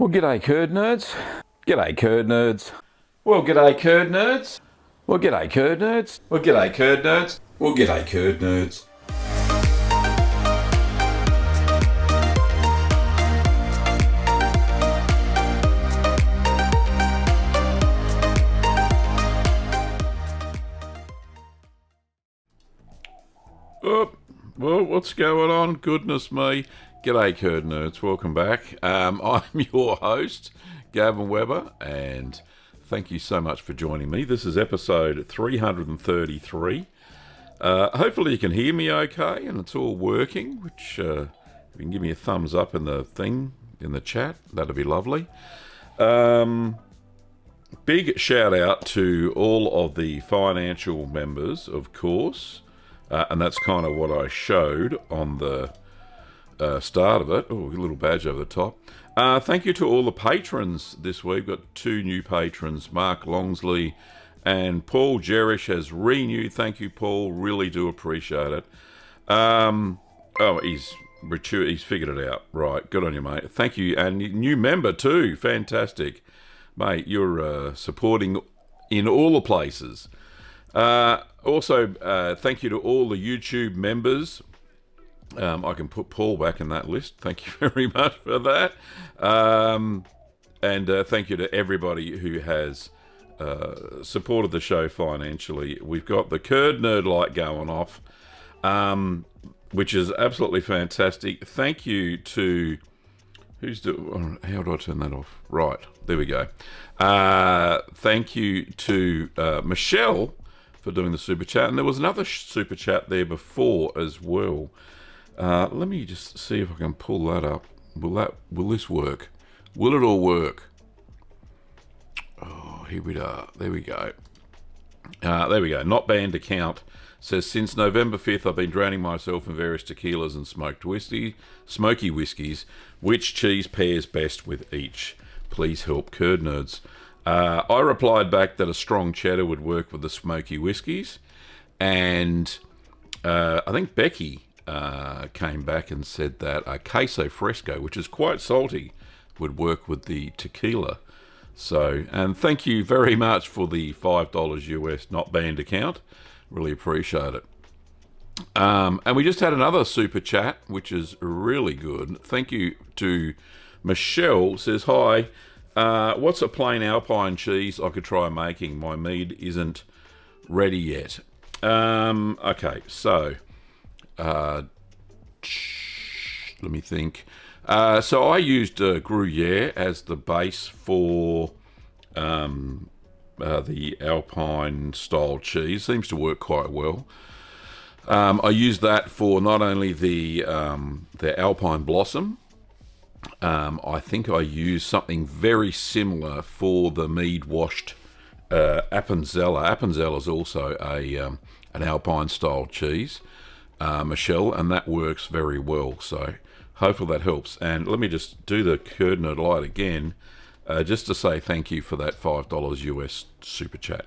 Well, g'day curd nerds. G'day curd nerds. Well, g'day curd nerds. Well, g'day curd nerds. Well, g'day curd nerds. Well, g'day curd nerds. Oh, well, what's going on? Goodness me. G'day curd nerds, welcome back. I'm your host, Gavin Weber, and thank you so much for joining me. This is episode 333. Hopefully you can hear me okay and it's all working, which if you can give me a thumbs up in the thing, in the chat, that'd be lovely. Big shout out to all of the financial members, of course, and that's kind of what I showed on the start of it. Oh, a little badge over the top. Thank you to all the patrons this week. We've got two new patrons, Mark Longsley and Paul Jerish has renewed. Thank you, Paul. Really do appreciate it. He's figured it out. Right, good on you, mate. Thank you. And new member too. Fantastic. Mate, you're supporting in all the places. Also, thank you to all the YouTube members. I can put Paul back in that list. Thank you very much for that. And thank you to everybody who has supported the show financially. We've got the Curd Nerd light going off, which is absolutely fantastic. Thank you to... how do I turn that off? Right, there we go. Thank you to Michelle for doing the super chat. And there was another super chat there before as well. Let me just see if I can pull that up. Will this work? Will it all work? Oh, here we are. There we go. There we go. Not banned account says, since November 5th, I've been drowning myself in various tequilas and smoky whiskies. Which cheese pairs best with each? Please help, curd nerds. I replied back that a strong cheddar would work with the smoky whiskies. And I think Becky came back and said that a queso fresco, which is quite salty, would work with the tequila. So, and thank you very much for the $5 US not banned account. Really appreciate it. And we just had another super chat, which is really good. Thank you to Michelle. Says, hi, what's a plain Alpine cheese I could try making? My mead isn't ready yet. Okay, so... let me think. So I used Gruyere as the base for the Alpine style cheese. Seems to work quite well. I used that for not only the Alpine Blossom. I think I used something very similar for the mead washed Appenzeller. Appenzeller is also an Alpine style cheese. Michelle, and that works very well, so hopefully that helps. And let me just do the Curd Nerd light again, just to say thank you for that $5 US super chat.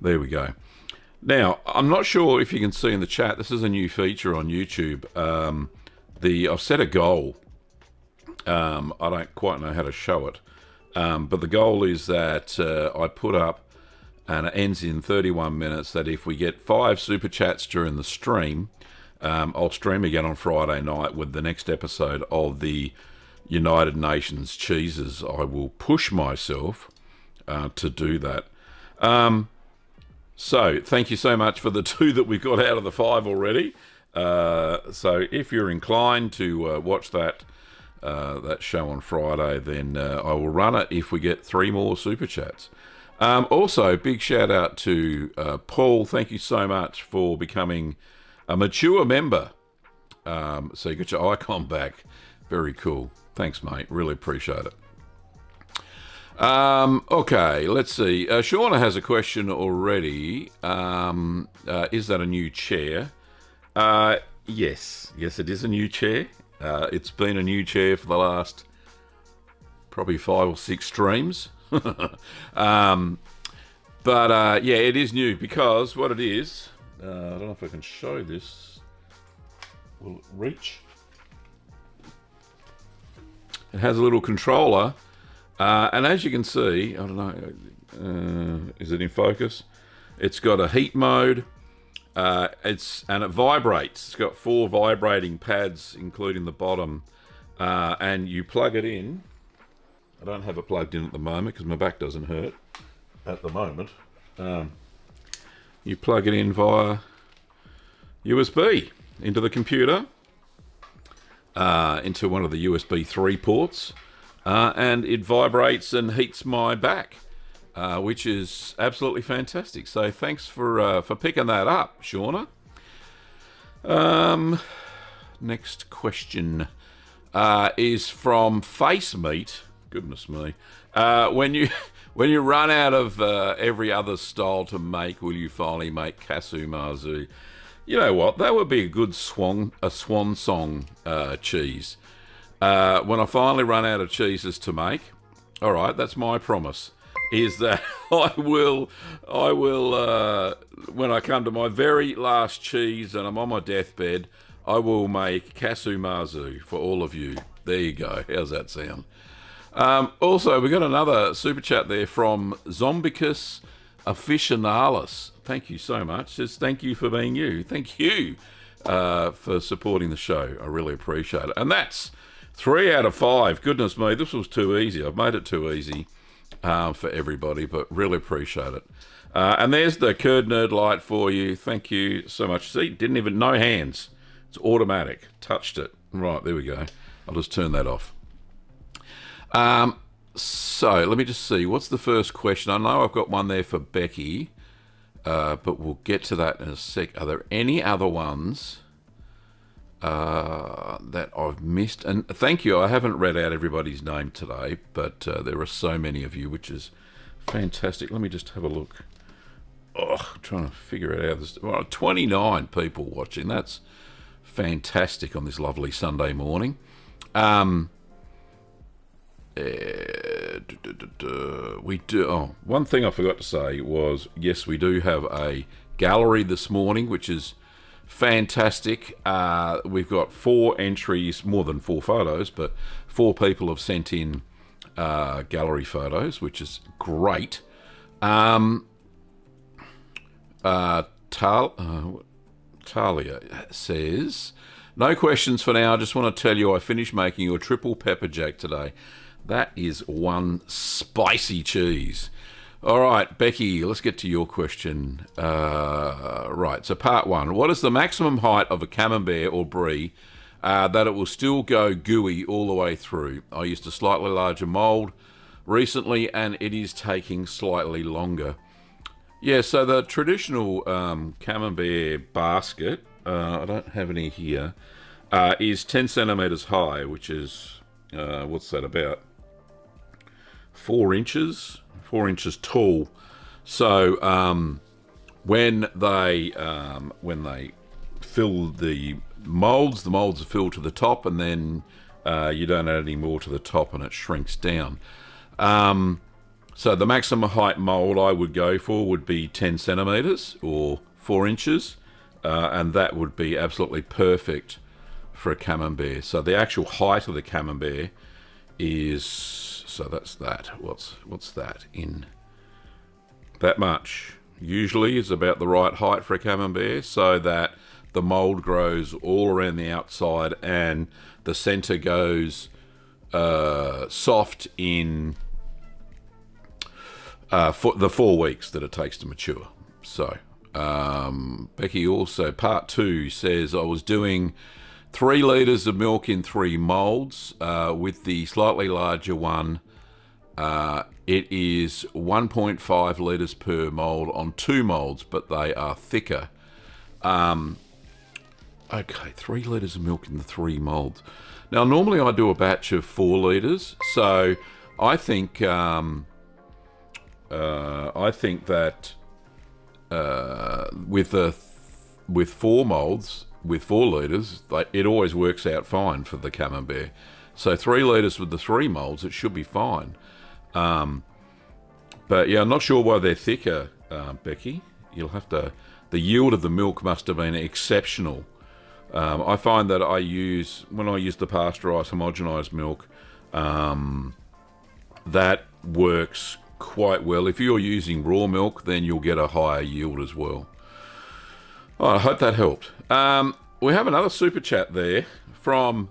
There we go. Now, I'm not sure if you can see in the chat, this is a new feature on YouTube. I've set a goal. I don't quite know how to show it, but the goal is that I put up, and it ends in 31 minutes, that if we get 5 super chats during the stream, I'll stream again on Friday night with the next episode of the United Nations cheeses. I will push myself to do that. So thank you so much for the 2 that we got out of the 5 already. So if you're inclined to watch that show on Friday, then I will run it if we get 3 more super chats. Also, big shout out to Paul. Thank you so much for becoming a mature member. So you got your icon back. Very cool. Thanks, mate. Really appreciate it. Okay, let's see. Shauna has a question already. Is that a new chair? Yes. Yes, it is a new chair. It's been a new chair for the last probably 5 or 6 streams. But yeah, it is new because what it is... I don't know if I can show this. Will it reach? It has a little controller And as you can see, I don't know, is it in focus? It's got a heat mode. And it vibrates. It's got 4 vibrating pads, including the bottom. And you plug it in. I don't have it plugged in at the moment because my back doesn't hurt at the moment. You plug it in via USB into the computer, into one of the USB 3 ports, and it vibrates and heats my back. Which is absolutely fantastic. So thanks for picking that up, Shauna. Next question is from Face Meat. Goodness me. When you run out of every other style to make, will you finally make casu marzu? You know what? That would be a good swan song cheese. When I finally run out of cheeses to make, all right, that's my promise. Is that I will, when I come to my very last cheese and I'm on my deathbed, I will make casu marzu for all of you. There you go. How's that sound? Also, we got another super chat there from Zombicus Aficionalis. Thank you so much. Just thank you for being you. Thank you for supporting the show. I really appreciate it. And that's 3 out of 5. Goodness me, this was too easy. I've made it too easy. For everybody, but really appreciate it. And there's the Curd Nerd light for you. Thank you so much. See, didn't even, no hands. It's automatic. Touched it. Right, there we go. I'll just turn that off. So, let me just see. What's the first question? I know I've got one there for Becky, but we'll get to that in a sec. Are there any other ones that I've missed? And thank you. I haven't read out everybody's name today, but there are so many of you, which is fantastic. Let me just have a look. Oh, I'm trying to figure it out. There's 29 people watching. That's fantastic on this lovely Sunday morning. We do. Oh, one thing I forgot to say was, yes, we do have a gallery this morning, which is fantastic. We've got 4 entries, more than 4 photos, but 4 people have sent in gallery photos, which is great. Talia says, no questions for now. I just want to tell you I finished making your triple pepper jack today. That is one spicy cheese. All right, Becky, let's get to your question. Right, so part 1. What is the maximum height of a Camembert or Brie that it will still go gooey all the way through? I used a slightly larger mould recently, and it is taking slightly longer. Yeah, so the traditional Camembert basket, I don't have any here, is 10 centimetres high, which is, what's that, about 4 inches? 4 inches tall. So when they fill the molds are filled to the top, and then you don't add any more to the top, and it shrinks down. So the maximum height mold I would go for would be 10 centimeters or 4 inches, and that would be absolutely perfect for a Camembert. So the actual height of the Camembert is, so that's that. What's that in? That much usually is about the right height for a Camembert, so that the mold grows all around the outside and the center goes soft in for the 4 weeks that it takes to mature. So Becky also, part 2, says I was doing 3 litres of milk in 3 molds. With the slightly larger one, it is 1.5 litres per mold on 2 molds, but they are thicker. Okay, 3 litres of milk in the 3 molds. Now, normally I do a batch of 4 litres, so I think that with 4 molds, with 4 litres, it always works out fine for the Camembert. So 3 litres with the 3 molds, it should be fine. But yeah, I'm not sure why they're thicker, Becky. You'll have to. The yield of the milk must have been exceptional. I find that when I use the pasteurised homogenised milk, that works quite well. If you're using raw milk, then you'll get a higher yield as well. Oh, I hope that helped. We have another super chat there from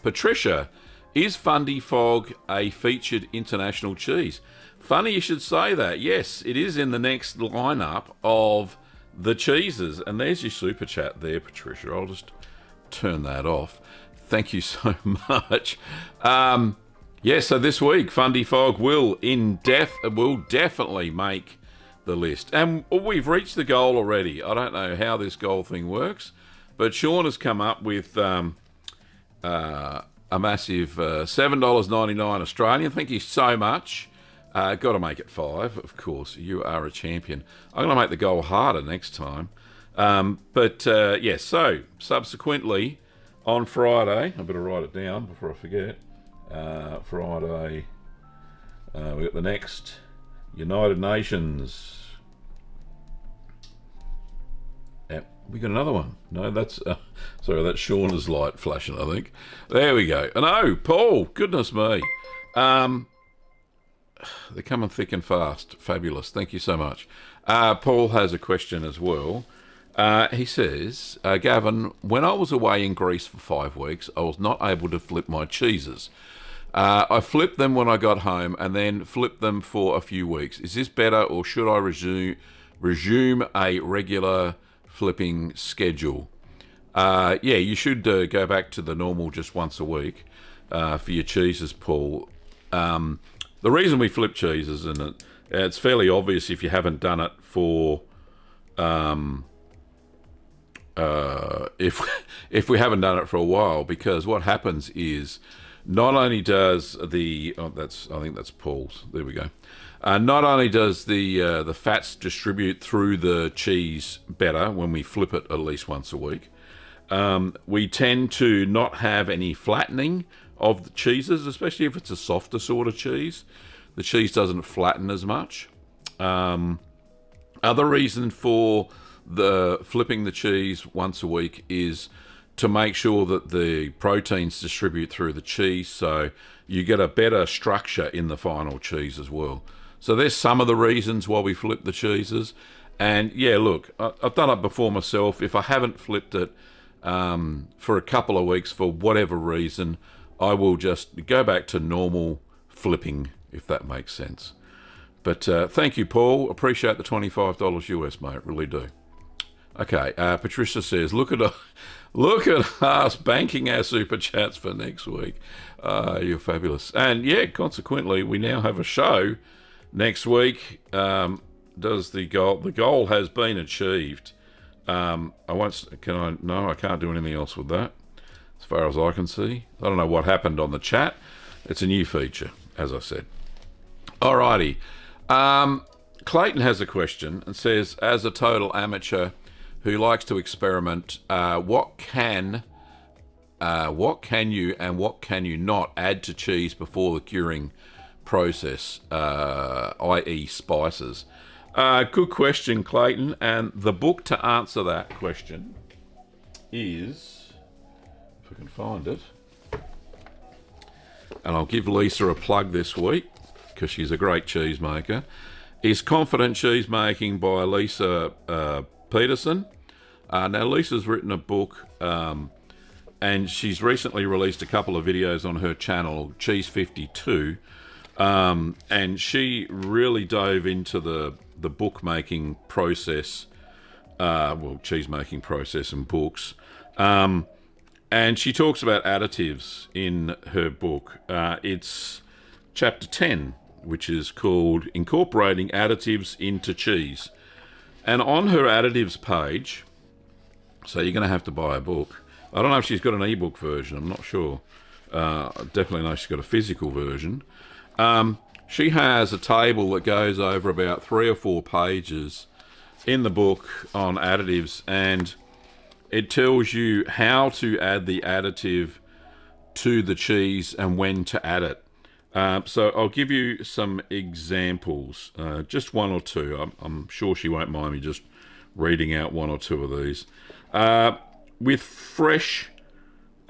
Patricia. Is Fundy Fog a featured international cheese? Funny you should say that. Yes, it is in the next lineup of the cheeses. And there's your super chat there, Patricia. I'll just turn that off. Thank you so much. Yeah, so this week, Fundy Fog will definitely make the list. And we've reached the goal already. I don't know how this goal thing works, but Sean has come up with a massive $7.99 Australian. Thank you so much. Got to make it $5, of course. You are a champion. I'm going to make the goal harder next time. Yes, so subsequently on Friday, I better write it down before I forget. Friday, we got the next United Nations. We got another one. No, that's sorry, that's Shauna's light flashing, I think. There we go. And oh, Paul, goodness me. They're coming thick and fast. Fabulous. Thank you so much. Paul has a question as well. He says, Gavin, when I was away in Greece for 5 weeks, I was not able to flip my cheeses. I flipped them when I got home and then flipped them for a few weeks. Is this better, or should I resume a regular flipping schedule? Yeah, you should go back to the normal just once a week for your cheeses, Paul. The reason we flip cheeses, and it's fairly obvious if you haven't done it for if we haven't done it for a while, because what happens is not only does I think that's Paul's. There we go. Not only does the fats distribute through the cheese better when we flip it at least once a week, we tend to not have any flattening of the cheeses, especially if it's a softer sort of cheese. The cheese doesn't flatten as much. Other reason for the flipping the cheese once a week is to make sure that the proteins distribute through the cheese, so you get a better structure in the final cheese as well. So there's some of the reasons why we flip the cheeses. And yeah, look, I've done it before myself. If I haven't flipped it for a couple of weeks for whatever reason, I will just go back to normal flipping, if that makes sense. But thank you, Paul. Appreciate the $25 US, mate. Really do. Okay, Patricia says, look at us banking our super chats for next week. You're fabulous. And yeah, consequently, we now have a show next week. The goal has been achieved. I can't do anything else with that, as far as I can see. I don't know what happened on the chat. It's a new feature, as I said. Alrighty. Clayton has a question and says, as a total amateur who likes to experiment, what can you and what can you not add to cheese before the curing process, i.e. spices? Good question, Clayton. And the book to answer that question is, if I can find it, and I'll give Lisa a plug this week because she's a great cheesemaker, is Confident Cheese Making by Lisa Peterson. Now, Lisa's written a book, and she's recently released a couple of videos on her channel, Cheese 52, and she really dove into the bookmaking process, cheese making process and books, and she talks about additives in her book. It's chapter 10, which is called Incorporating Additives into Cheese. And on her additives page, so you're going to have to buy a book. I don't know if she's got an ebook version. I'm not sure. I definitely know she's got a physical version. She has a table that goes over about 3 or 4 pages in the book on additives, and it tells you how to add the additive to the cheese and when to add it. So I'll give you some examples, just 1 or 2. I'm sure she won't mind me just reading out 1 or 2 of these. With fresh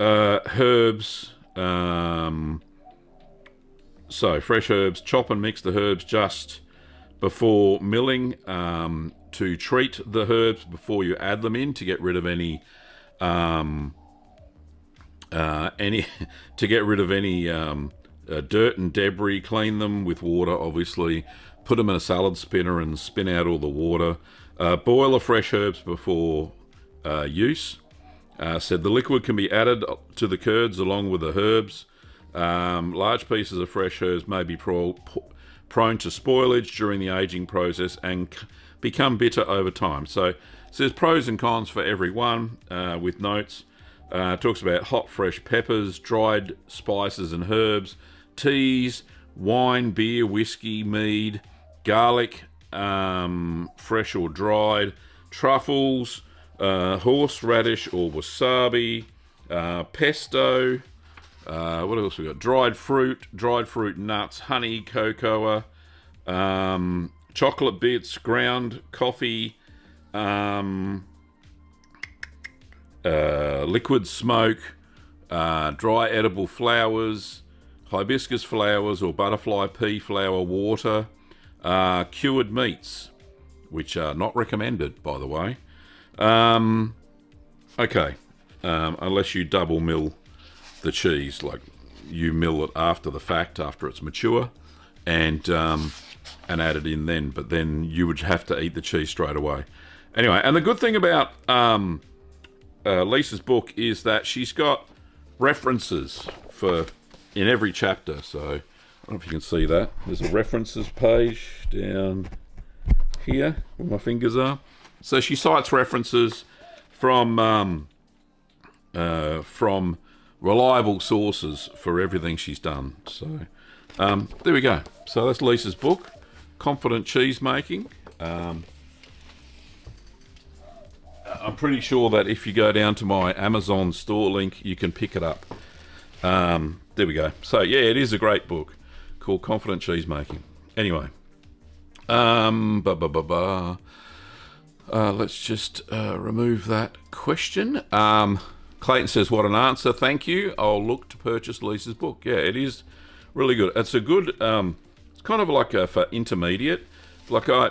herbs, So fresh herbs, chop and mix the herbs just before milling to treat the herbs before you add them in to get rid of any dirt and debris. Clean them with water, obviously. Put them in a salad spinner and spin out all the water. Boil the fresh herbs before use. Said the liquid can be added to the curds along with the herbs. Large pieces of fresh herbs may be prone to spoilage during the aging process and become bitter over time. So there's pros and cons for every one with notes. Talks about hot fresh peppers, dried spices and herbs, teas, wine, beer, whiskey, mead, garlic, fresh or dried, truffles, horseradish or wasabi, pesto. What else we got? Dried fruit nuts, honey, cocoa, chocolate bits, ground coffee, liquid smoke, dry edible flowers, hibiscus flowers or butterfly pea flower water, cured meats, which are not recommended, by the way. Okay, unless you double mill the cheese, like you mill it after the fact, after it's mature, and add it in then. But then you would have to eat the cheese straight away. Anyway, and the good thing about Lisa's book is that she's got references in every chapter. So I don't know if you can see that. There's a references page down here where my fingers are. So she cites references from reliable sources for everything she's done. So there we go. So that's Lisa's book, Confident Cheese Making. I'm pretty sure that if you go down to my Amazon store link, you can pick it up. There we go. So yeah, it is a great book called Confident Cheese Making. Anyway, let's just remove that question. Clayton says, what an answer. Thank you. I'll look to purchase Lisa's book. Yeah, it is really good. It's a good, it's kind of like for intermediate. Like I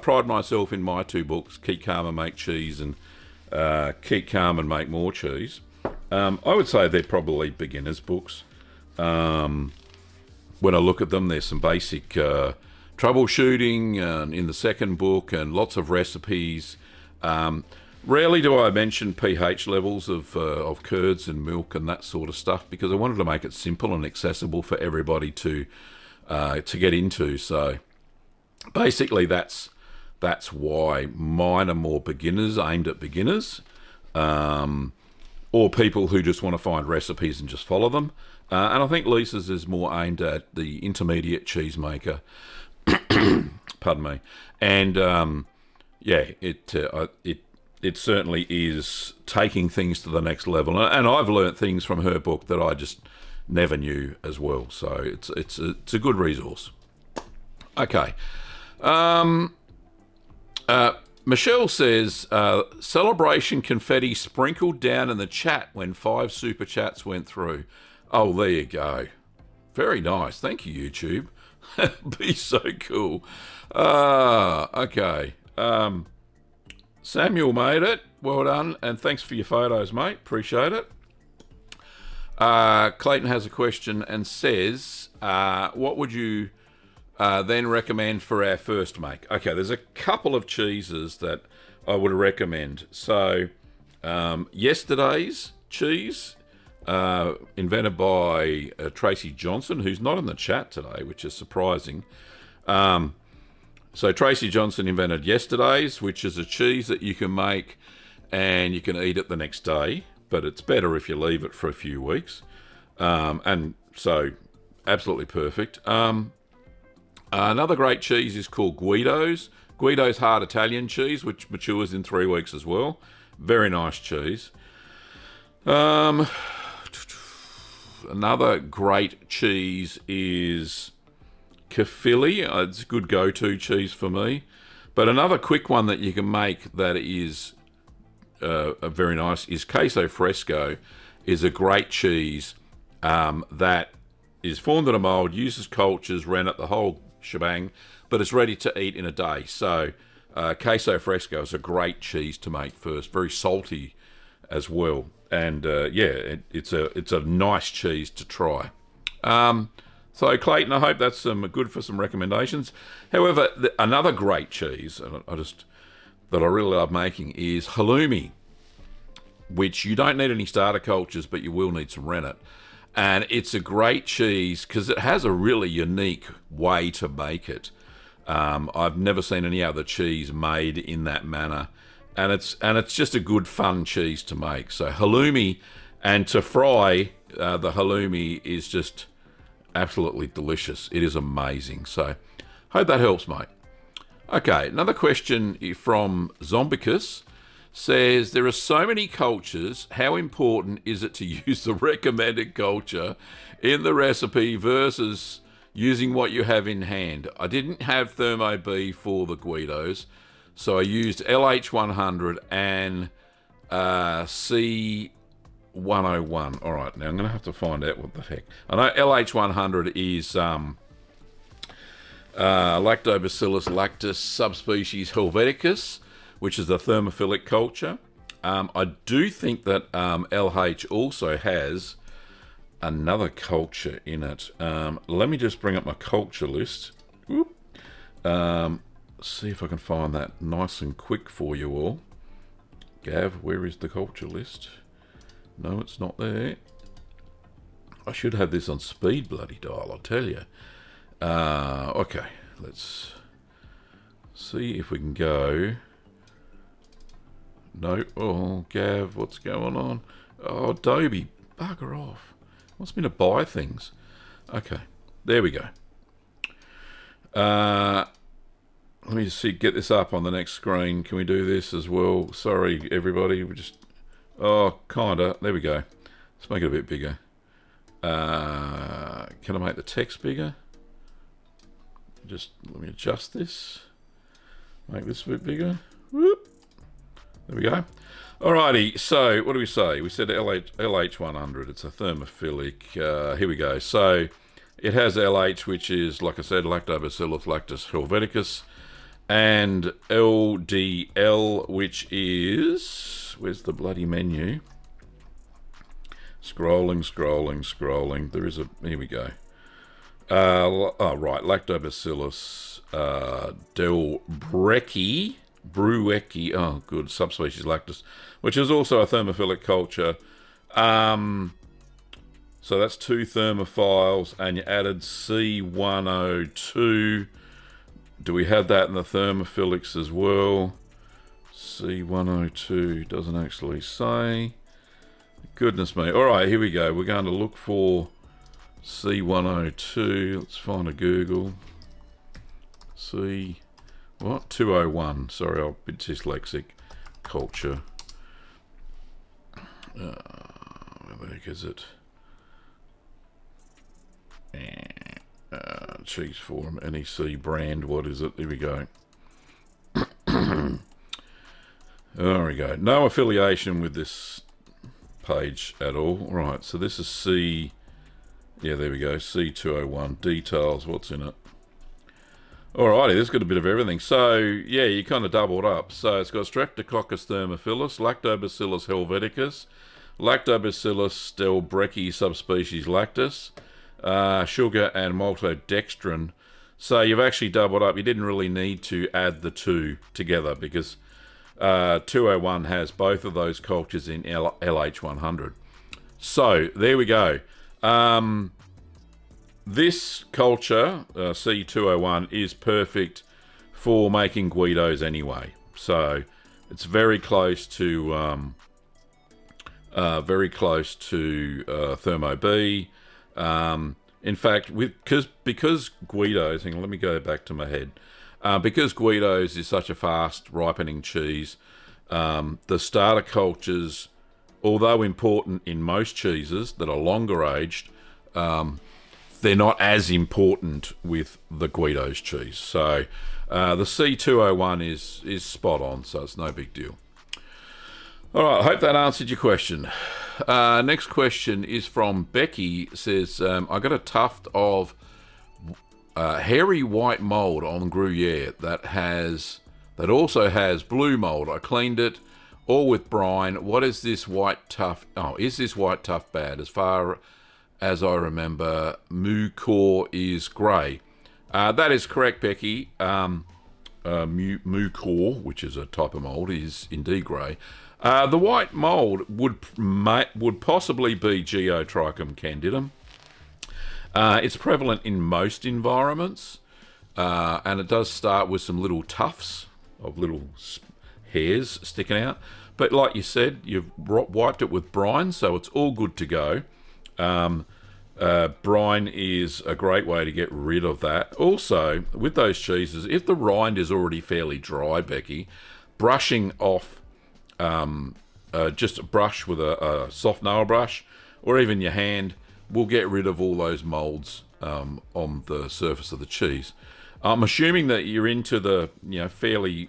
pride myself in my two books, Keep Calm and Make Cheese and Keep Calm and Make More Cheese. I would say they're probably beginner's books. When I look at them, there's some basic troubleshooting in the second book and lots of recipes. Rarely do I mention pH levels of curds and milk and that sort of stuff because I wanted to make it simple and accessible for everybody to get into. So basically, that's why mine are more beginners, aimed at beginners, or people who just want to find recipes and just follow them. And I think Lisa's is more aimed at the intermediate cheesemaker. Pardon me. And it certainly is taking things to the next level. And I've learnt things from her book that I just never knew as well. So it's a good resource. Okay. Michelle says, celebration confetti sprinkled down in the chat when 5 super chats went through. Oh, there you go. Very nice. Thank you, YouTube. Be so cool. Okay. Samuel made it. Well done. And thanks for your photos, mate. Appreciate it. Clayton has a question and says, what would you then recommend for our first make? Okay, there's a couple of cheeses that I would recommend. So, yesterday's cheese, invented by Tracy Johnson, who's not in the chat today, which is surprising. So Tracy Johnson invented yesterday's, which is a cheese that you can make and you can eat it the next day, but it's better if you leave it for a few weeks. And so, absolutely perfect. Another great cheese is called Guido's. Guido's hard Italian cheese, which matures in 3 weeks as well. Very nice cheese. Another great cheese is Caerphilly. It's a good go-to cheese for me. But another quick one that you can make that is very nice is Queso Fresco. Is a great cheese that is formed in a mould, uses cultures, rennet, the whole shebang, but it's ready to eat in a day. So queso fresco is a great cheese to make first, very salty as well, and it's a nice cheese to try. So Clayton, I hope that's good for some recommendations. However, another great cheese that I really love making is halloumi, which you don't need any starter cultures, but you will need some rennet. And it's a great cheese because it has a really unique way to make it. I've never seen any other cheese made in that manner, and it's just a good fun cheese to make. So halloumi, and to fry the halloumi is just absolutely delicious. It is amazing. So hope that helps, mate. Okay, another question from Zombicus says, there are so many cultures. How important is it to use the recommended culture in the recipe versus using what you have in hand? I didn't have Thermo B for the Guidos, so I used LH100 and C101. All right, now I'm going to have to find out what the heck. I know LH100 is Lactobacillus lactis subspecies helveticus, which is a thermophilic culture. I do think that LH also has another culture in it. Let me just bring up my culture list. See if I can find that nice and quick for you all. Gav, where is the culture list? No, it's not there. I should have this on speed bloody dial, I'll tell you. Okay, let's see if we can go. No, oh, Gav, what's going on? Oh, Adobe, bugger off. Wants me to buy things. Okay, there we go. Let me just get this up on the next screen. Can we do this as well? Sorry, everybody. We just... Oh, kinda. There we go. Let's make it a bit bigger. Can I make the text bigger? Just let me adjust this. Make this a bit bigger. Whoop. There we go. Alrighty, so what do we say? We said LH100. It's a thermophilic. Here we go. So it has LH, which is, like I said, Lactobacillus lactis helveticus, and LDL, which is... Where's the bloody menu? Scrolling. There is a... Here we go. Right. Lactobacillus Brewecki. Oh, good. Subspecies lactis, which is also a thermophilic culture. So that's 2 thermophiles, and you added C102. Do we have that in the thermophilics as well? C102 doesn't actually say. Goodness me. All right, here we go. We're going to look for C102. Let's find a Google. What? 201. Sorry, I'm a bit dyslexic. Culture. Where the heck is it? Cheese Forum, NEC brand. What is it? There we go. There we go. No affiliation with this page at all. Right, so this is C... Yeah, there we go. C201. Details. What's in it? Alrighty, this has got a bit of everything. So, yeah, you kind of doubled up. So it's got Streptococcus thermophilus, Lactobacillus helveticus, Lactobacillus delbrecki subspecies lactis, sugar, and maltodextrin. So you've actually doubled up. You didn't really need to add the 2 together because 201 has both of those cultures in LH100. So, there we go. This culture, C201, is perfect for making Guidos anyway. So it's very close to Thermo B. In fact, because Guidos, hang on, let me go back to my head. Because Guidos is such a fast ripening cheese, the starter cultures, although important in most cheeses that are longer aged, they're not as important with the Guidos cheese. So the C201 is spot on, so it's no big deal. All right, I hope that answered your question. Next question is from Becky. Says, I got a tuft of hairy white mold on Gruyere that also has blue mold. I cleaned it all with brine. What is this white tuft? Oh, is this white tuft bad? As far as I remember, Mucor is grey. That is correct, Becky. Mucor, which is a type of mold, is indeed grey. The white mold would possibly be Geotrichum candidum. It's prevalent in most environments, and it does start with some little tufts of little hairs sticking out. But like you said, you've wiped it with brine, so it's all good to go. Brine is a great way to get rid of that. Also, with those cheeses, if the rind is already fairly dry, Becky, brushing off, just a brush with a soft nail brush, or even your hand, will get rid of all those molds on the surface of the cheese. I'm assuming that you're into the, fairly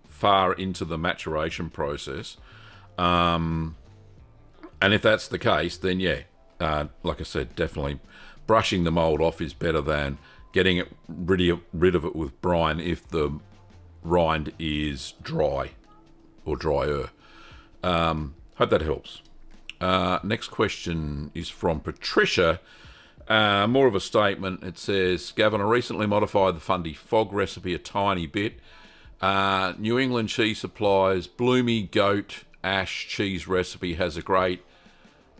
far into the maturation process. And if that's the case, then like I said, definitely brushing the mold off is better than getting rid of it with brine if the rind is dry or drier. Hope that helps. Next question is from Patricia. More of a statement. It says, Gavin, I recently modified the Fundy Fog recipe a tiny bit. New England Cheese Supplies Bloomy Goat Ash cheese recipe has a great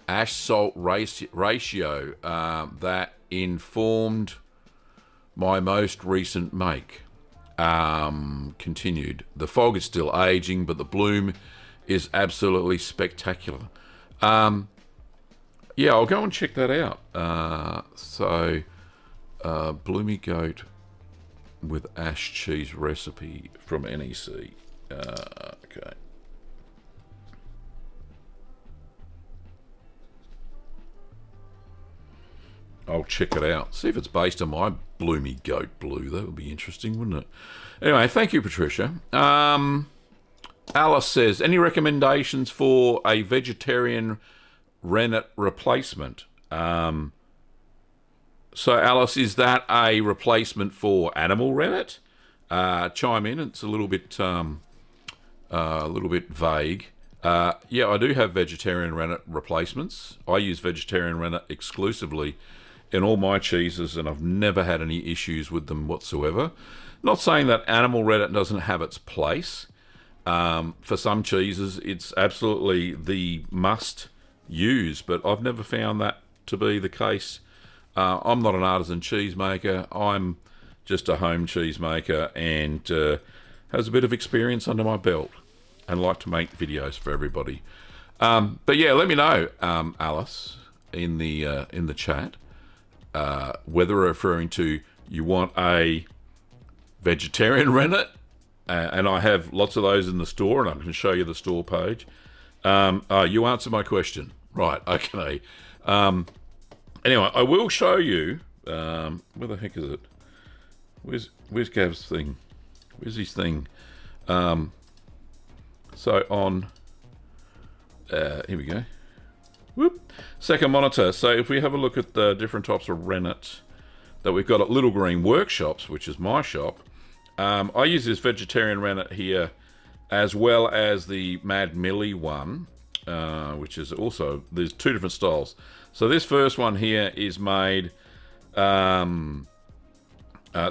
ash salt ratio that informed my most recent make. Continued. The fog is still aging, but the bloom is absolutely spectacular. I'll go and check that out. Bloomy Goat with ash cheese recipe from NEC. Okay. I'll check it out. See if it's based on my Bloomy Goat blue. That would be interesting, wouldn't it? Anyway, thank you, Patricia. Alice says, any recommendations for a vegetarian rennet replacement? So, Alice, is that a replacement for animal rennet? Chime in. It's a little bit vague. I do have vegetarian rennet replacements. I use vegetarian rennet exclusively in all my cheeses, and I've never had any issues with them whatsoever. Not saying that animal rennet doesn't have its place. For some cheeses, it's absolutely the must use, but I've never found that to be the case. I'm not an artisan cheesemaker. I'm just a home cheesemaker and has a bit of experience under my belt and like to make videos for everybody. But yeah, let me know, Alice, in the chat, whether referring to you want a vegetarian rennet, and I have lots of those in the store, and I can show you the store page. You answered my question. Right, okay. Anyway, I will show you, where the heck is it? Where's Gav's thing? Where's his thing? So on, here we go. Whoop. Second monitor. So if we have a look at the different types of rennet that we've got at Little Green Workshops, which is my shop, I use this vegetarian rennet here, as well as the Mad Millie one, which is also, there's two different styles. So this first one here is made, it's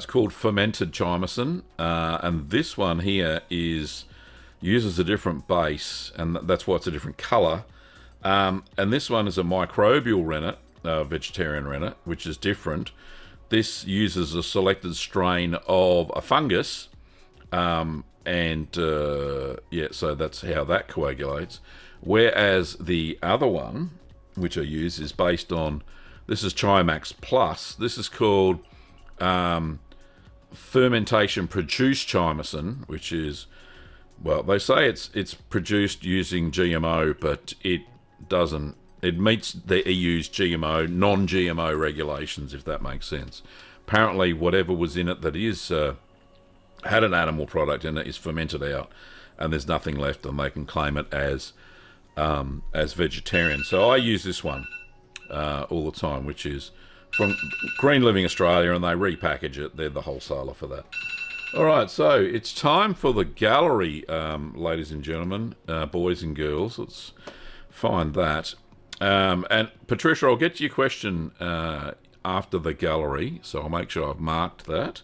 called fermented Cheeseman, and this one here uses a different base, and that's why it's a different colour. And this one is a microbial rennet, vegetarian rennet, which is different. This uses a selected strain of a fungus, so that's how that coagulates. Whereas the other one, which I use, is based on, this is Chimax Plus. This is called fermentation produced Cheeseman, which is, well, they say it's produced using GMO, but it doesn't. It meets the EU's GMO, non-GMO regulations, if that makes sense. Apparently, whatever was in it that is had an animal product in it is fermented out. and there's nothing left, and they can claim it as vegetarian. So I use this one all the time, which is from Green Living Australia, and they repackage it. They're the wholesaler for that. All right, so it's time for the gallery, ladies and gentlemen, boys and girls. Let's find that. And Patricia, I'll get to your question after the gallery, so I'll make sure I've marked that.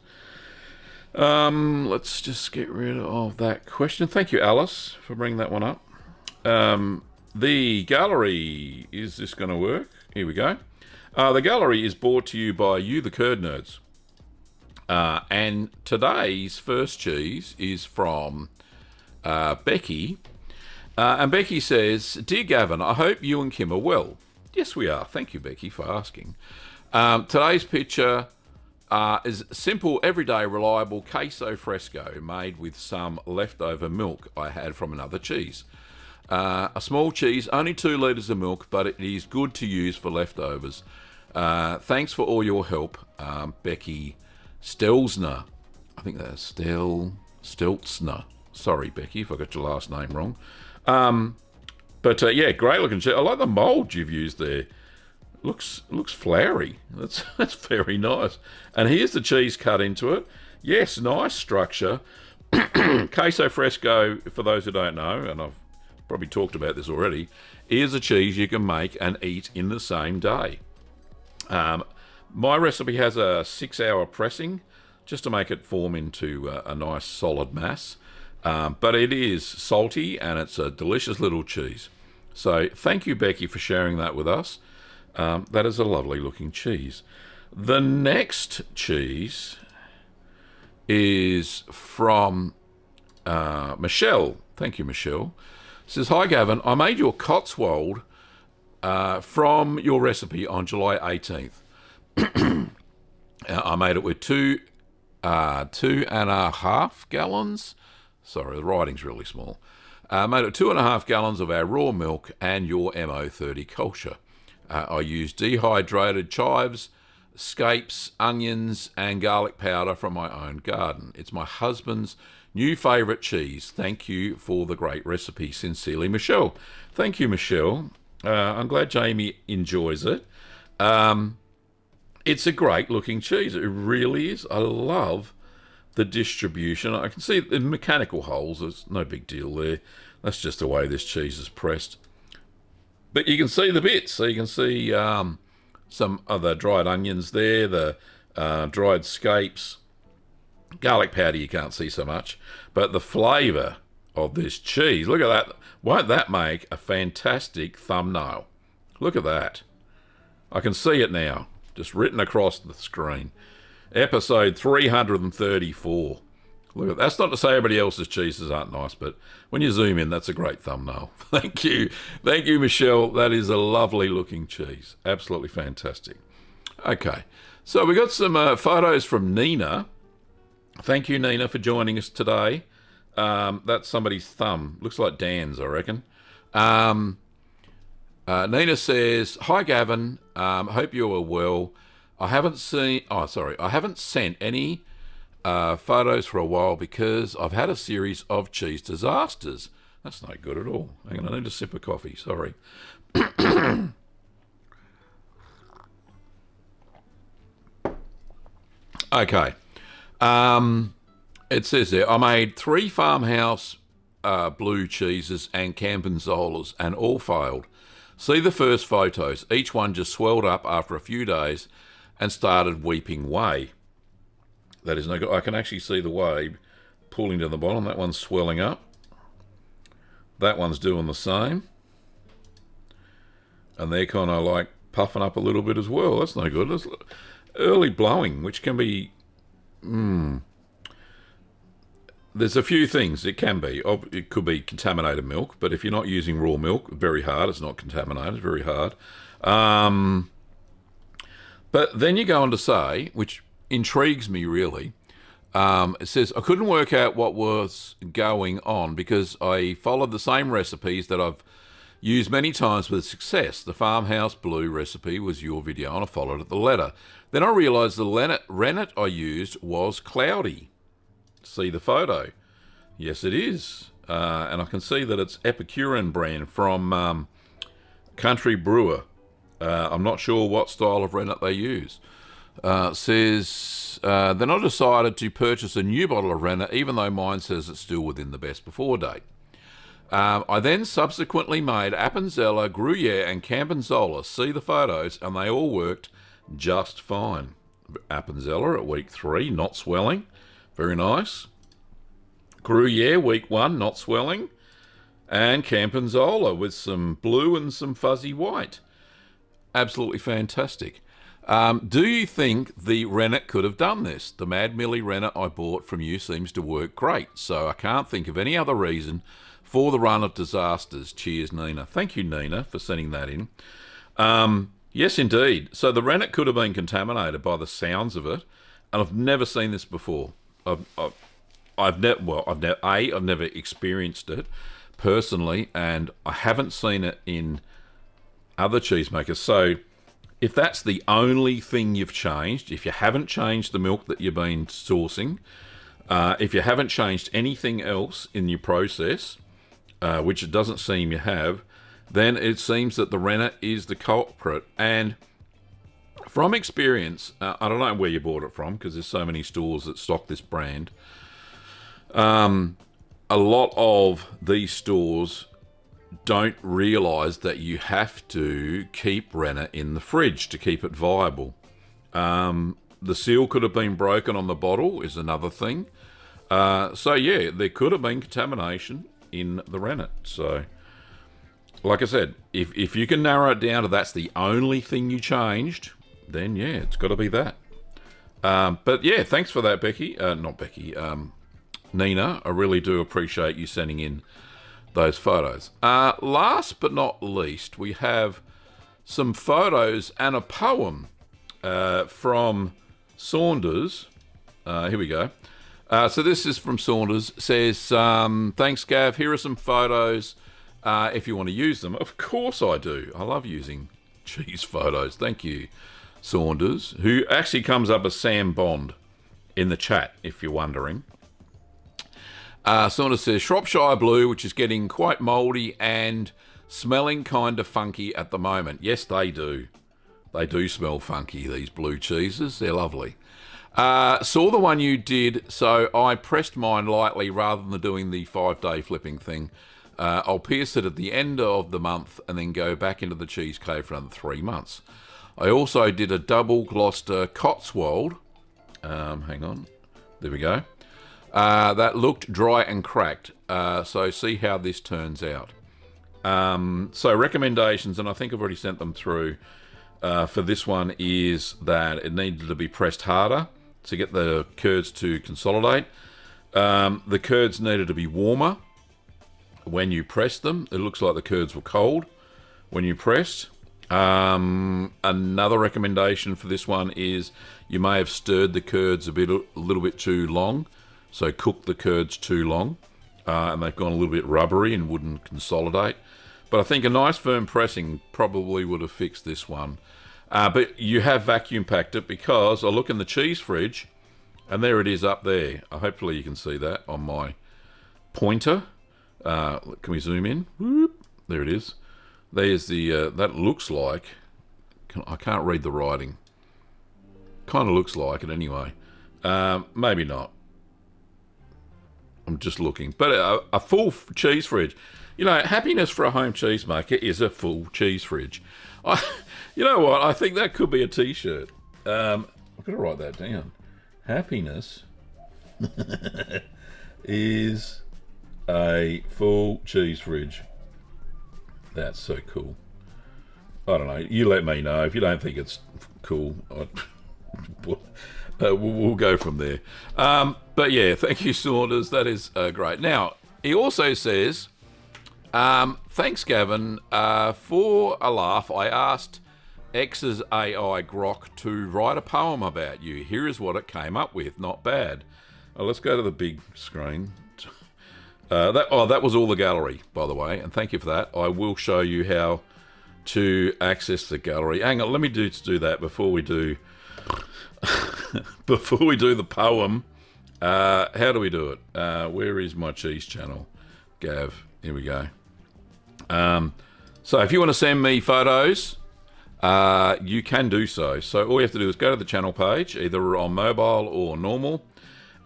Let's just get rid of that question. Thank you, Alice, for bringing that one up. The gallery, is this going to work? Here we go. The gallery is brought to you by you, the Curd Nerds. And today's first cheese is from Becky. And Becky says, Dear Gavin, I hope you and Kim are well. Yes, we are. Thank you, Becky, for asking. Today's picture is simple, everyday, reliable queso fresco made with some leftover milk I had from another cheese. A small cheese, only 2 litres of milk, but it is good to use for leftovers. Thanks for all your help, Becky Stelzner. I think that's Stelzner. Sorry, Becky, if I got your last name wrong. But yeah, great looking cheese. I like the mould you've used there. Looks flowery. That's very nice. And here's the cheese cut into it. Yes, nice structure. Queso fresco, for those who don't know, and I've probably talked about this already, is a cheese you can make and eat in the same day. My recipe has a 6-hour pressing just to make it form into a nice solid mass. But it is salty and it's a delicious little cheese. So thank you, Becky, for sharing that with us. That is a lovely looking cheese. The next cheese is from Michelle. Thank you, Michelle. It says, Hi, Gavin. I made your Cotswold from your recipe on July 18th. I made it with 2.5 gallons. Sorry, the writing's really small. Made it 2.5 gallons of our raw milk and your MO30 culture. I used dehydrated chives, scapes, onions, and garlic powder from my own garden. It's my husband's new favourite cheese. Thank you for the great recipe. Sincerely, Michelle. Thank you, Michelle. I'm glad Jamie enjoys it. It's a great looking cheese. It really is. I love the distribution. I can see the mechanical holes. There's no big deal there. That's just the way this cheese is pressed. But you can see the bits. So you can see some other dried onions there, the dried scapes. Garlic powder you can't see so much. But the flavour of this cheese, look at that. Won't that make a fantastic thumbnail? Look at that. I can see it now, just written across the screen. Episode 334. Look at that's not to say everybody else's cheeses aren't nice, but when you zoom in, that's a great thumbnail. Thank you, Michelle. That is a lovely looking cheese, absolutely fantastic. Okay, so we got some photos from Nina. Thank you, Nina, for joining us today. That's somebody's thumb. Looks like Dan's, I reckon. Nina says, Hi, Gavin. Hope you are well. I haven't sent any photos for a while because I've had a series of cheese disasters. That's no good at all. Hang on, I need a sip of coffee. Sorry. Okay. It says there, I made 3 farmhouse blue cheeses and Campenzolas and all failed. See the first photos. Each one just swelled up after a few days and started weeping whey. That is no good. I can actually see the whey pooling to the bottom. That one's swelling up. That one's doing the same. And they're kind of like puffing up a little bit as well. That's no good. That's early blowing, which can be... There's a few things it can be. It could be contaminated milk, but if you're not using raw milk, very hard. It's not contaminated, very hard. But then you go on to say, which intrigues me really, it says, I couldn't work out what was going on because I followed the same recipes that I've used many times with success. The farmhouse blue recipe was your video and I followed it to the letter. Then I realised the rennet I used was cloudy. See the photo. Yes, it is. and I can see that it's Epicurean brand from Country Brewer. I'm not sure what style of rennet they use. Says then I decided to purchase a new bottle of rennet, even though mine says it's still within the best before date. I then subsequently made Appenzeller, Gruyere and Camembert. See the photos, and they all worked just fine. Appenzeller at week 3, not swelling. Very nice. Gruyere, week 1, not swelling. And Camembert with some blue and some fuzzy white. Absolutely fantastic. Do you think the rennet could have done this? The Mad Millie rennet I bought from you seems to work great, so I can't think of any other reason for the run of disasters. Cheers, Nina. Thank you, Nina, for sending that in. Yes, indeed. So the rennet could have been contaminated by the sounds of it, and I've never seen this before. I've never experienced it personally, and I haven't seen it in other cheesemakers. So if that's the only thing you've changed, if you haven't changed the milk that you've been sourcing, if you haven't changed anything else in your process, which it doesn't seem you have, then it seems that the rennet is the culprit. And from experience, I don't know where you bought it from, because there's so many stores that stock this brand. A lot of these stores don't realise that you have to keep rennet in the fridge to keep it viable. The seal could have been broken on the bottle is another thing. So yeah, there could have been contamination in the rennet. So like I said, if you can narrow it down to that's the only thing you changed, then yeah, it's got to be that. But yeah, thanks for that, Becky. Not Becky, Nina. I really do appreciate you sending in those photos. Last but not least, we have some photos and a poem from Saunders. Here we go. So this is from Saunders. Says, thanks, Gav. Here are some photos if you want to use them. Of course I do. I love using cheese photos. Thank you, Saunders, who actually comes up as Sam Bond in the chat, if you're wondering. Saunders says, Shropshire Blue, which is getting quite mouldy and smelling kind of funky at the moment. Yes, they do. They do smell funky, these blue cheeses. They're lovely. Saw the one you did, so I pressed mine lightly rather than doing the 5-day flipping thing. I'll pierce it at the end of the month and then go back into the cheese cave for another 3 months. I also did a double Gloucester Cotswold. Hang on. There we go. That looked dry and cracked. So see how this turns out. So recommendations, and I think I've already sent them through for this one, is that it needed to be pressed harder to get the curds to consolidate. The curds needed to be warmer when you pressed them. It looks like the curds were cold when you pressed. Another recommendation for this one is you may have stirred the curds a little bit too long. So cook the curds too long, and they've gone a little bit rubbery and wouldn't consolidate. But I think a nice firm pressing probably would have fixed this one. But you have vacuum packed it, because I look in the cheese fridge, and there it is up there. Hopefully you can see that on my pointer. Can we zoom in? Whoop. There it is. There's the, that looks like, I can't read the writing. Kind of looks like it anyway. Maybe not. I'm just looking. But a full cheese fridge. You know, happiness for a home cheesemaker is a full cheese fridge. You know what? I think that could be a T-shirt. I've got to write that down. Happiness is a full cheese fridge. That's so cool. I don't know. You let me know. If you don't think it's cool, we'll go from there. But yeah, thank you, Saunders. That is great. Now, he also says, thanks, Gavin. For a laugh, I asked X's AI Grok to write a poem about you. Here is what it came up with. Not bad. Let's go to the big screen. That was all the gallery, by the way, and thank you for that. I will show you how to access the gallery. Hang on, let me do that before we do the poem. How do we do it? Where is my cheese channel? Gav. Here we go. So if you want to send me photos, you can do so. So all you have to do is go to the channel page, either on mobile or normal,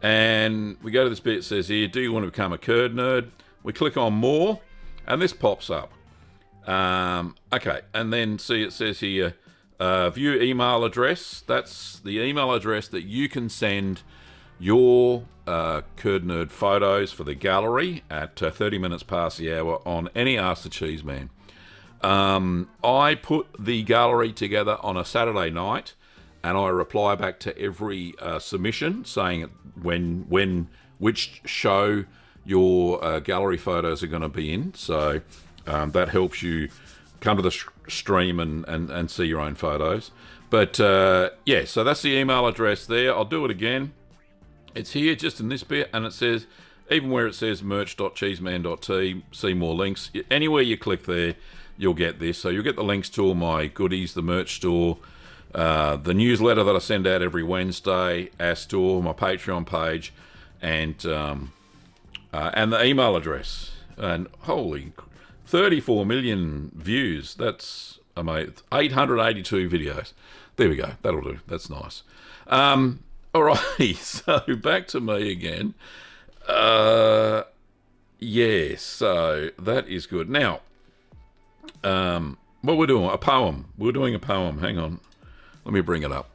and we go to this bit that says here, do you want to become a curd nerd? We click on more, and this pops up. Okay, and then see it says here, view email address. That's the email address that you can send your curd nerd photos for the gallery at 30 minutes past the hour on any Ask the Cheeseman. I put the gallery together on a Saturday night, and I reply back to every submission saying which show your gallery photos are going to be in. So that helps you come to the stream and see your own photos. But yeah, so that's the email address there. I'll do it again. It's here just in this bit, and it says, even where it says merch.cheeseman.t, see more links. Anywhere you click there, you'll get this. So you'll get the links to all my goodies, the merch store, the newsletter that I send out every Wednesday, our store, my Patreon page, and the email address. And holy, 34 million views. That's amazing. 882 videos. There we go. That'll do. That's nice. All right. So back to me again. Yeah. So that is good. Now, what we're doing? A poem. We're doing a poem. Hang on. Let me bring it up.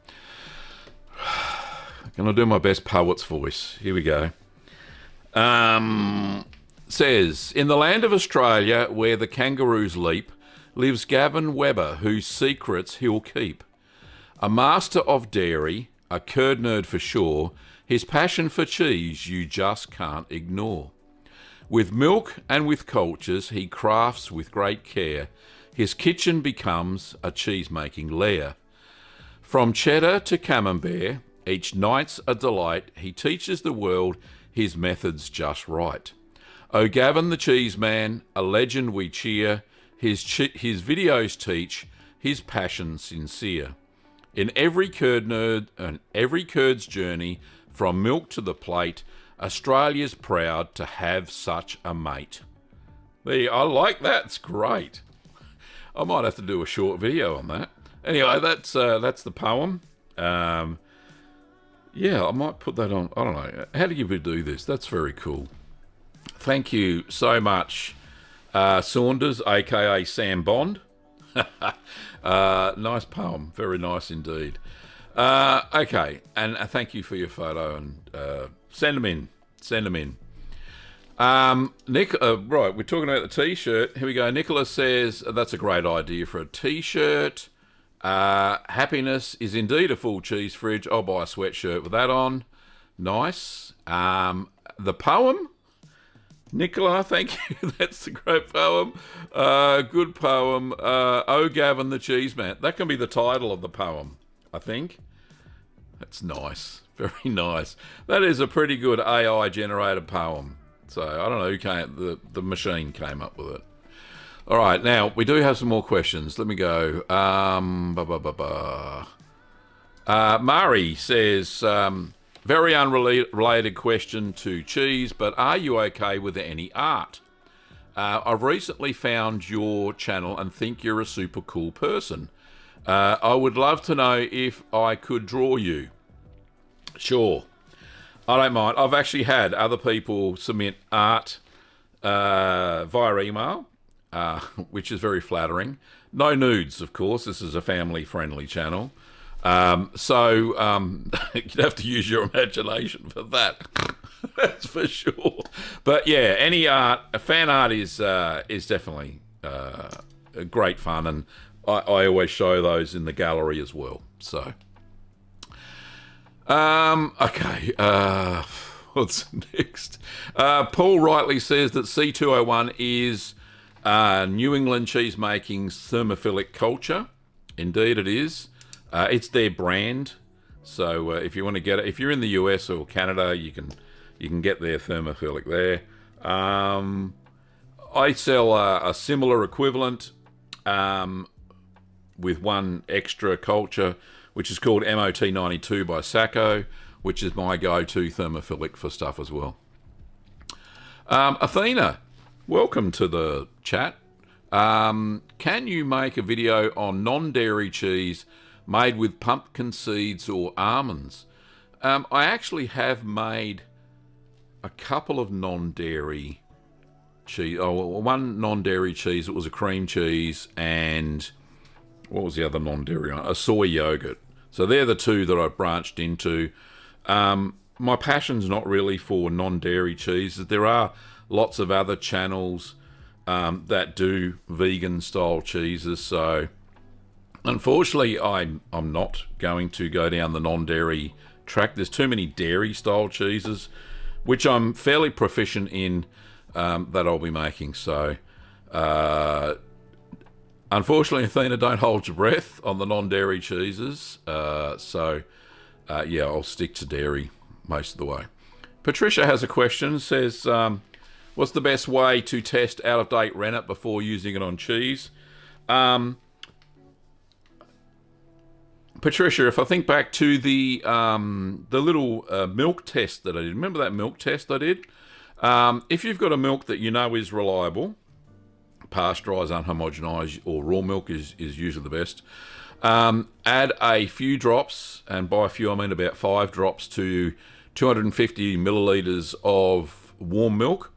Can I do my best poet's voice? Here we go. Says, in the land of Australia where the kangaroos leap, lives Gavin Webber, whose secrets he'll keep. A master of dairy, a curd nerd for sure, his passion for cheese you just can't ignore. With milk and with cultures he crafts with great care, his kitchen becomes a cheese-making lair. From cheddar to Camembert, each night's a delight, he teaches the world his methods just right. Oh, Gavin the Cheeseman, a legend we cheer, his videos teach, his passion sincere. In every curd nerd and every curd's journey, from milk to the plate, Australia's proud to have such a mate. I like that. It's great. I might have to do a short video on that. Anyway, that's the poem. Yeah, I might put that on. I don't know. How do you do this? That's very cool. Thank you so much, Saunders, aka Sam Bond. Nice poem. Very nice indeed. Okay, and thank you for your photo, and send them in. Send them in. Nick, right, we're talking about the T-shirt. Here we go. Nicholas says, that's a great idea for a T-shirt. Happiness is indeed a full cheese fridge. I'll buy a sweatshirt with that on. Nice. The poem, Nicola, thank you. That's a great poem. Good poem. Oh, Gavin the Cheeseman. That can be the title of the poem, I think. That's nice. Very nice. That is a pretty good AI-generated poem. So, I don't know who the machine came up with it. All right, now, we do have some more questions. Let me go. Mari says, very unrelated question to cheese, but are you okay with any art? I've recently found your channel and think you're a super cool person. I would love to know if I could draw you. Sure. I don't mind. I've actually had other people submit art via email, which is very flattering. No nudes, of course. This is a family-friendly channel. So you'd have to use your imagination for that. That's for sure. But yeah, any art, fan art is definitely great fun, and I always show those in the gallery as well. So, okay, what's next? Paul rightly says that C201 is New England cheesemaking's thermophilic culture. Indeed, it is. It's their brand. So if you want to get it, if you're in the US or Canada, you can get their thermophilic there. I sell a similar equivalent with one extra culture, which is called MOT92 by Sacco, which is my go-to thermophilic for stuff as well. Athena, Welcome to the chat. Can you make a video on non-dairy cheese made with pumpkin seeds or almonds? I actually have made a couple of non-dairy cheese. One non-dairy cheese. It was a cream cheese, and what was the other non-dairy one? A soy yogurt. So they're the two that I've branched into. My passion's not really for non-dairy cheeses. There are lots of other channels that do vegan-style cheeses. So unfortunately, I'm not going to go down the non-dairy track. There's too many dairy-style cheeses, which I'm fairly proficient in, that I'll be making. So unfortunately, Athena, don't hold your breath on the non-dairy cheeses. Yeah, I'll stick to dairy most of the way. Patricia has a question. Says, what's the best way to test out-of-date rennet before using it on cheese? Patricia, if I think back to the little milk test that I did, remember that milk test I did? If you've got a milk that you know is reliable, pasteurised, unhomogenised, or raw milk is usually the best, add a few drops, and by a few I mean about 5 drops to 250 millilitres of warm milk,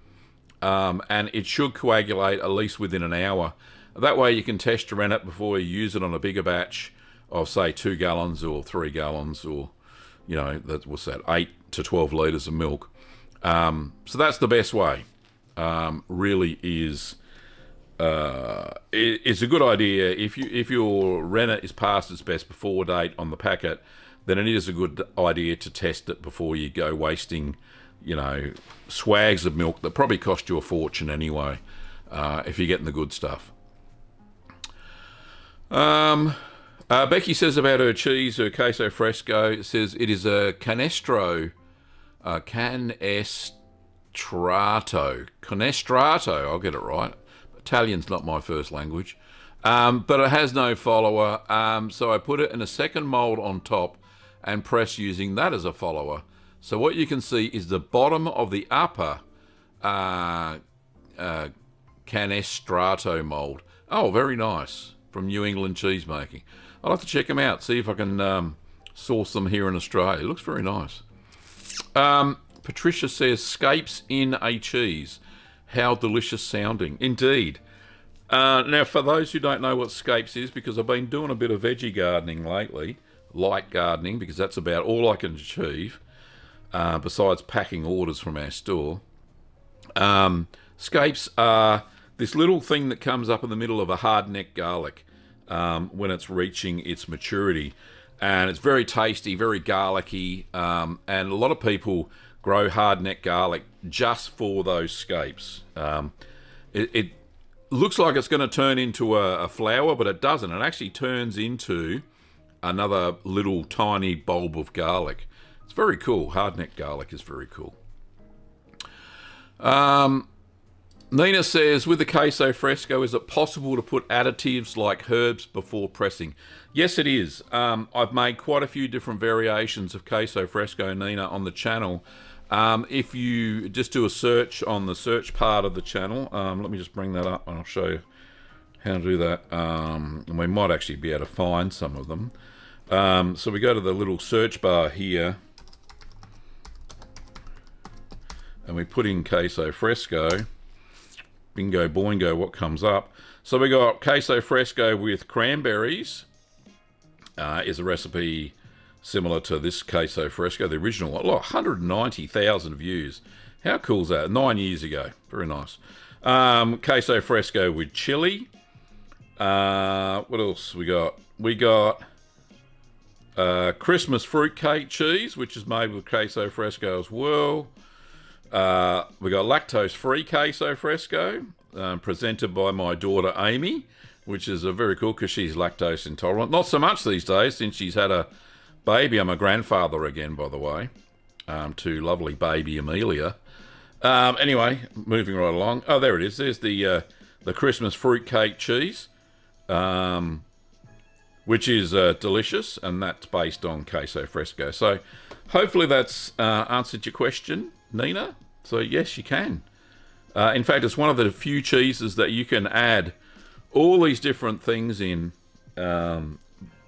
and it should coagulate at least within an hour. That way you can test your rennet before you use it on a bigger batch of, say, 2 gallons or 3 gallons, or, you know, what's that, 8 to 12 litres of milk. So that's the best way. Really is. It's a good idea. If your rennet is past its best before date on the packet, then it is a good idea to test it before you go wasting, you know, swags of milk that probably cost you a fortune anyway, if you're getting the good stuff. Becky says about her cheese, her queso fresco, it says it is a canestrato, I'll get it right. Italian's not my first language. But it has no follower, so I put it in a second mould on top and press using that as a follower. So what you can see is the bottom of the upper canestrato mould. Oh, very nice. From New England cheese making. I'll have to check them out, see if I can source them here in Australia. It looks very nice. Patricia says, scapes in a cheese. How delicious sounding. Indeed. Now, for those who don't know what scapes is, because I've been doing a bit of veggie gardening lately, light gardening, because that's about all I can achieve, besides packing orders from our store. Scapes are this little thing that comes up in the middle of a hard-neck garlic when it's reaching its maturity. And it's very tasty, very garlicky, and a lot of people grow hard-neck garlic just for those scapes. It looks like it's going to turn into a flower, but it doesn't. It actually turns into another little tiny bulb of garlic. It's very cool. Hard-neck garlic is very cool. Nina says, with the queso fresco, is it possible to put additives like herbs before pressing? Yes, it is. I've made quite a few different variations of queso fresco, Nina, on the channel. If you just do a search on the search part of the channel, let me just bring that up and I'll show you how to do that. And we might actually be able to find some of them. So we go to the little search bar here and we put in queso fresco. Bingo boingo, what comes up? So we got queso fresco with cranberries. Is a recipe similar to this queso fresco, the original one. Look, 190,000 views. How cool is that? 9 years ago. Very nice. Queso fresco with chili. What else we got? We got Christmas fruitcake cheese, which is made with queso fresco as well. We got lactose-free queso fresco, presented by my daughter Amy, which is a very cool because she's lactose intolerant. Not so much these days since she's had a baby. I'm a grandfather again, by the way, to lovely baby Amelia. Anyway, moving right along. Oh, there it is. There's the Christmas fruitcake cheese, which is delicious, and that's based on queso fresco. So hopefully that's answered your question, Nina. So yes, you can. In fact, it's one of the few cheeses that you can add all these different things in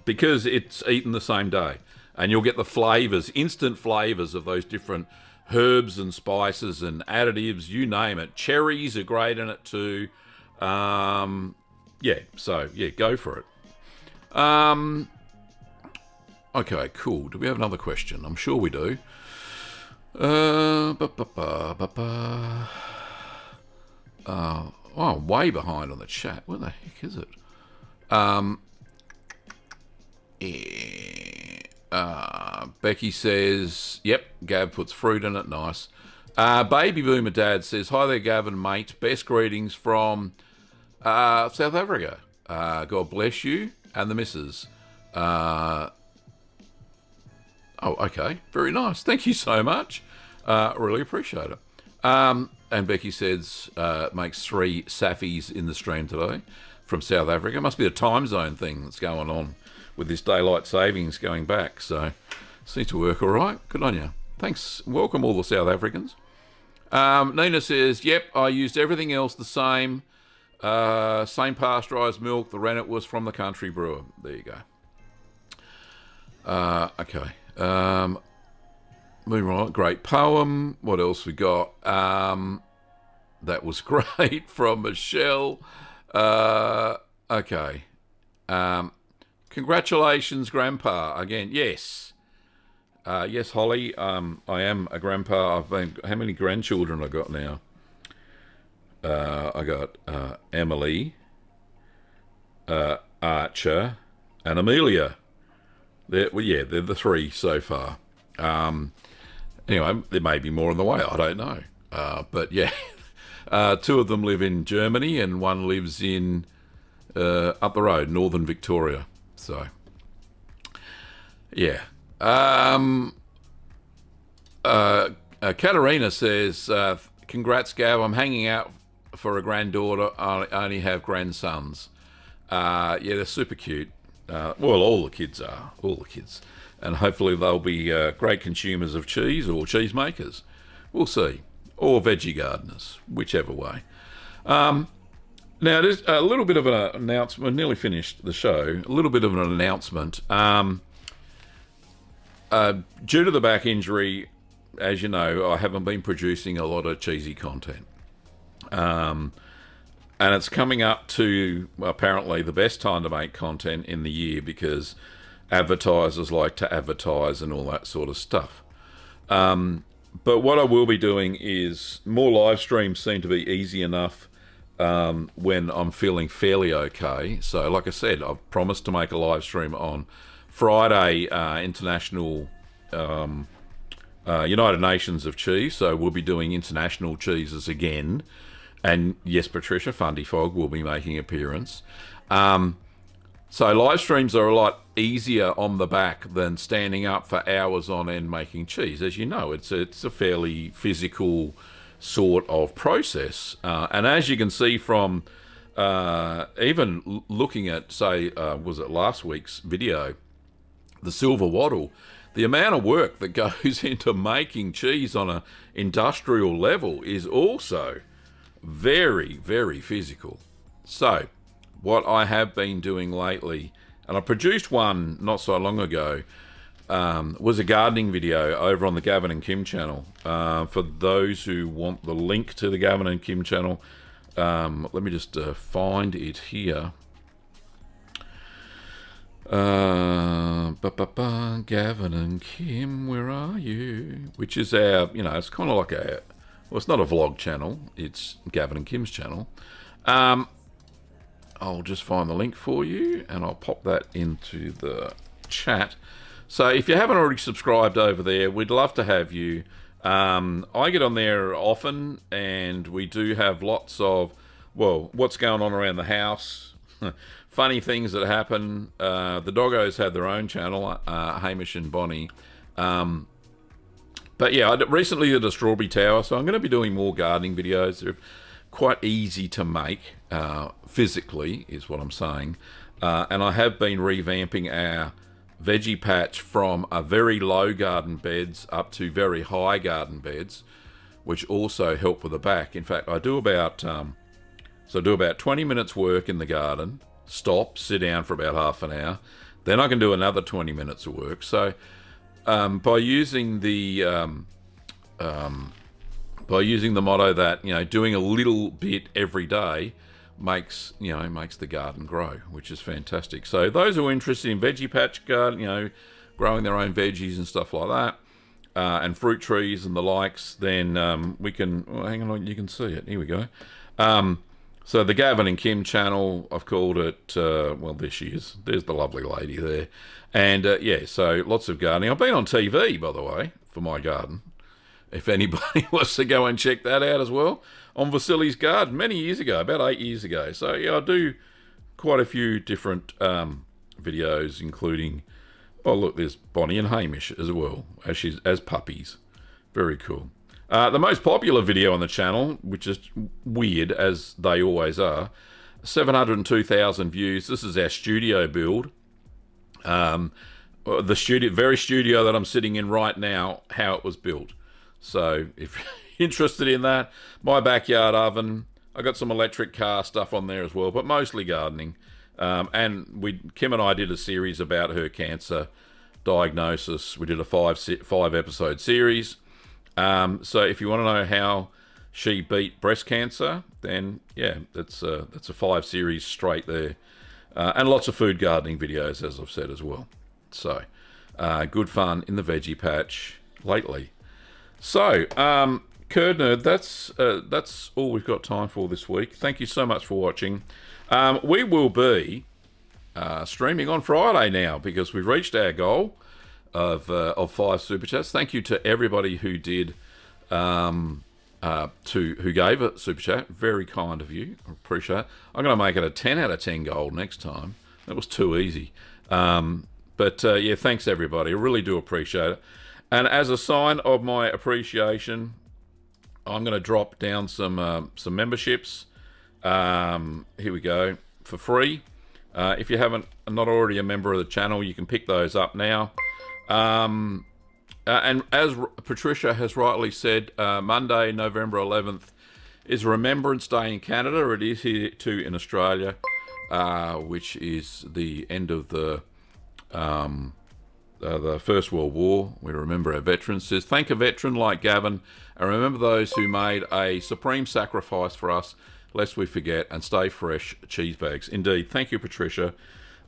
because it's eaten the same day. And you'll get the flavours, instant flavours of those different herbs and spices and additives, you name it. Cherries are great in it too. Yeah, so, yeah, go for it. Okay, cool. Do we have another question? I'm sure we do. I'm way behind on the chat. Where the heck is it? Becky says, yep, Gav puts fruit in it. Nice. Baby Boomer Dad says, hi there, Gavin, mate. Best greetings from South Africa. God bless you and the missus. Oh, okay. Very nice. Thank you so much. Really appreciate it. And Becky says, makes 3 Saffies in the stream today from South Africa. Must be a time zone thing that's going on with this daylight savings going back. So, seems to work all right. Good on you. Thanks. Welcome all the South Africans. Nina says, yep, I used everything else the same. Same pasteurised milk. The rennet was from the country brewer. There you go. Okay. Moving on. Great poem. What else we got? That was great from Michelle. Okay. Congratulations, Grandpa. Again, yes. Yes, Holly. I am a grandpa. How many grandchildren I got now? I got Emily, Archer, and Amelia. They're the 3 so far. Anyway, there may be more on the way. I don't know. But yeah, 2 of them live in Germany and 1 lives in up the road, Northern Victoria. So, yeah. Katerina says, congrats, Gav. I'm hanging out for a granddaughter. I only have grandsons. Yeah, they're super cute. Well, all the kids are. All the kids. And hopefully they'll be great consumers of cheese or cheese makers. We'll see. Or veggie gardeners, whichever way. Now, there's a little bit of an announcement. We're nearly finished the show. A little bit of an announcement. Due to the back injury, as you know, I haven't been producing a lot of cheesy content. And it's coming up to, apparently, the best time to make content in the year because advertisers like to advertise and all that sort of stuff. But what I will be doing is more live streams seem to be easy enough when I'm feeling fairly okay. So, like I said, I've promised to make a live stream on Friday, International United Nations of Cheese. So we'll be doing international cheeses again. And yes, Patricia, Fundy Fog will be making an appearance. So live streams are a lot easier on the back than standing up for hours on end making cheese. As you know, it's a fairly physical sort of process. And as you can see from even looking at, say, was it last week's video, the silver wattle, the amount of work that goes into making cheese on an industrial level is also very, very physical. So, what I have been doing lately, and I produced one not so long ago, was a gardening video over on the Gavin and Kim channel. For those who want the link to the Gavin and Kim channel, let me just find it here. Gavin and Kim, where are you? Which is our, it's kind of like well, it's not a vlog channel, it's Gavin and Kim's channel. I'll just find the link for you and I'll pop that into the chat. So if you haven't already subscribed over there, we'd love to have you. I get on there often and we do have lots of, what's going on around the house, funny things that happen. The doggos have their own channel, Hamish and Bonnie. But yeah, I recently did a strawberry tower, so I'm going to be doing more gardening videos. They're quite easy to make physically, is what I'm saying. And I have been revamping our veggie patch from a very low garden beds up to very high garden beds, which also help with the back. In fact, I do about 20 minutes work in the garden, stop, sit down for about half an hour, then I can do another 20 minutes of work. So by using the motto that doing a little bit every day makes the garden grow, which is fantastic. So those who are interested in veggie patch garden, growing their own veggies and stuff like that, and fruit trees and the likes, then we can, hang on, you can see it, here we go. So the Gavin and Kim channel, I've called it, well, there she is, there's the lovely lady there. And yeah, so lots of gardening. I've been on TV, by the way, for my garden, if anybody wants to go and check that out as well, on Vasili's garden many years ago, about 8 years ago. So yeah, I do quite a few different videos, including, oh look, there's Bonnie and Hamish as well, as puppies. Very cool. The most popular video on the channel, which is weird as they always are, 702,000 views. This is our studio build. The very studio that I'm sitting in right now, how it was built. So if you're interested in that, my backyard oven, I got some electric car stuff on there as well, but mostly gardening. And Kim and I did a series about her cancer diagnosis. We did a five episode series. So if you want to know how she beat breast cancer, then yeah, that's a 5 series straight there. And lots of food gardening videos, as I've said as well. So good fun in the veggie patch lately. So Curd Nerd, that's all we've got time for this week. Thank you so much for watching. We will be streaming on Friday now, because we've reached our goal of 5 super chats. Thank you to everybody who did who gave a super chat. Very kind of you. I appreciate it. I'm going to make it a 10 out of 10 gold next time. That was too easy. But yeah, thanks everybody. I really do appreciate it. And as a sign of my appreciation, I'm going to drop down some memberships. Here we go, for free. If you haven't, not already a member of the channel, you can pick those up now. And as Patricia has rightly said, Monday, November 11th, is Remembrance Day in Canada. It is here too in Australia, which is the end of the First World War. We remember our veterans. It says, thank a veteran like Gavin, and remember those who made a supreme sacrifice for us, lest we forget, and stay fresh, cheese bags. Indeed. Thank you, Patricia.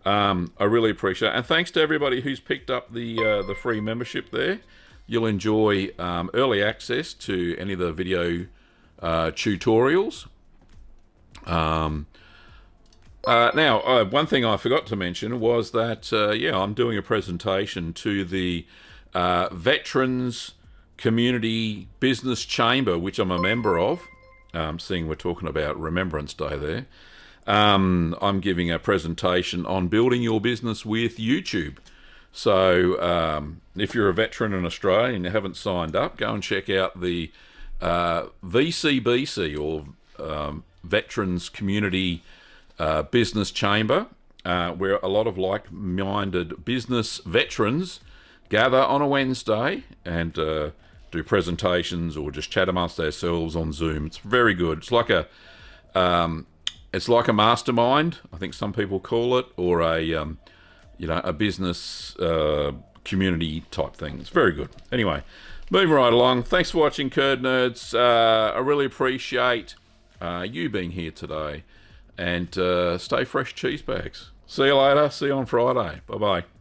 I really appreciate it. And thanks to everybody who's picked up the free membership there. You'll enjoy early access to any of the video tutorials. Now, one thing I forgot to mention was that, yeah, I'm doing a presentation to the Veterans Community Business Chamber, which I'm a member of. Seeing we're talking about Remembrance Day there. I'm giving a presentation on building your business with YouTube. So if you're a veteran in Australia and you haven't signed up, go and check out the VCBC, or Veterans Community Business Chamber, where a lot of like-minded business veterans gather on a Wednesday and do presentations or just chat amongst themselves on Zoom. It's very good. It's like a mastermind, I think some people call it, or a business community type thing. It's very good. Anyway, moving right along. Thanks for watching, Curd Nerds. I really appreciate you being here today. And stay fresh, cheese bags. See you later. See you on Friday. Bye-bye.